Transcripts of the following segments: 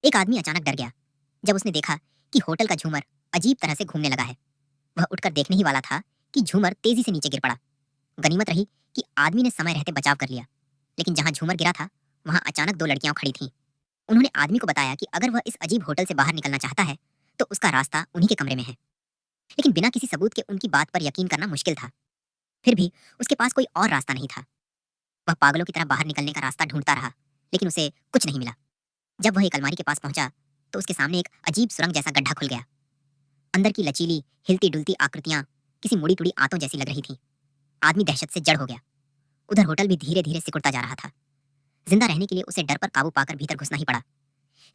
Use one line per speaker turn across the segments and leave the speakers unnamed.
एक आदमी अचानक डर गया जब उसने देखा कि होटल का झूमर अजीब तरह से घूमने लगा है। वह उठकर देखने ही वाला था कि झूमर तेजी से नीचे गिर पड़ा। गनीमत रही कि आदमी ने समय रहते बचाव कर लिया। लेकिन जहां झूमर गिरा था वहां अचानक दो लड़कियां खड़ी थीं। उन्होंने आदमी को बताया कि अगर वह इस अजीब होटल से बाहर निकलना चाहता है तो उसका रास्ता उन्हीं के कमरे में है। लेकिन बिना किसी सबूत के उनकी बात पर यकीन करना मुश्किल था। फिर भी उसके पास कोई और रास्ता नहीं था। वह पागलों की तरह बाहर निकलने का रास्ता ढूंढता रहा, लेकिन उसे कुछ नहीं मिला। जब वह एक अलमारी के पास पहुंचा तो उसके सामने एक अजीब सुरंग जैसा गड्ढा खुल गया। अंदर की लचीली हिलती डुलती आकृतियां किसी मुड़ी तुड़ी आंतों जैसी लग रही थीं। आदमी दहशत से जड़ हो गया। उधर होटल भी धीरे धीरे सिकुड़ता जा रहा था। जिंदा रहने के लिए उसे डर पर काबू पाकर भीतर घुसना ही पड़ा।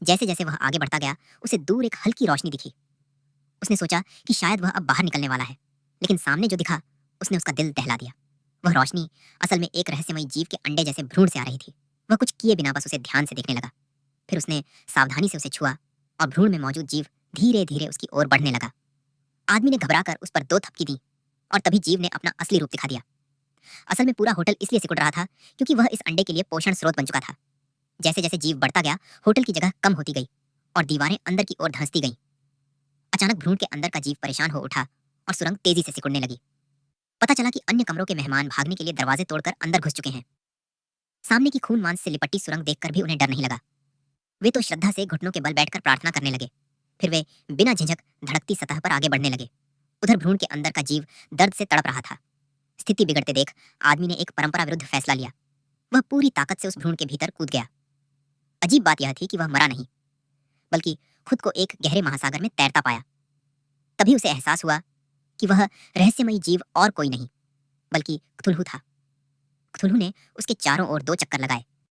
जैसे जैसे वह आगे बढ़ता गया उसे दूर एक हल्की रोशनी दिखी। उसने सोचा कि शायद वह अब बाहर निकलने वाला है, लेकिन सामने जो दिखा उसने उसका दिल दहला दिया। वह रोशनी असल में एक रहस्यमयी जीव के अंडे जैसे भ्रूण से आ रही थी। वह कुछ किए बिना बस उसे ध्यान से देखने लगा। फिर उसने सावधानी से उसे छुआ और भ्रूण में मौजूद जीव धीरे धीरे उसकी ओर बढ़ने लगा। आदमी ने घबराकर उस पर दो थपकी दी और तभी जीव ने अपना असली रूप दिखा दिया। असल में पूरा होटल इसलिए सिकुड़ रहा था क्योंकि वह इस अंडे के लिए पोषण स्रोत बन चुका था। जैसे जैसे जीव बढ़ता गया होटल की जगह कम होती गई और दीवारें अंदर की ओर धंसती गईं। अचानक भ्रूण के अंदर का जीव परेशान हो उठा और सुरंग तेजी से सिकुड़ने लगी। पता चला कि अन्य कमरों के मेहमान भागने के लिए दरवाजे तोड़कर अंदर घुस चुके हैं। सामने की खून मांस से लिपटी सुरंग देखकर भी उन्हें डर नहीं लगा। वे तो श्रद्धा से घुटनों के बल बैठकर प्रार्थना करने लगे। फिर वे बिना झिझक धड़कती सतह पर आगे बढ़ने लगे। उधर भ्रूण के अंदर का जीव दर्द से तड़प रहा था। स्थिति बिगड़ते देख आदमी ने एक परंपरा विरुद्ध फैसला लिया। वह पूरी ताकत से उस भ्रूण के भीतर कूद गया। अजीब बात यह थी कि वह मरा नहीं, बल्कि खुद को एक गहरे महासागर में तैरता पाया। तभी उसे एहसास हुआ कि वह रहस्यमयी जीव और कोई नहीं बल्कि क्थुल्हु था। क्थुल्हु ने उसके चारों ओर दो चक्कर लगाए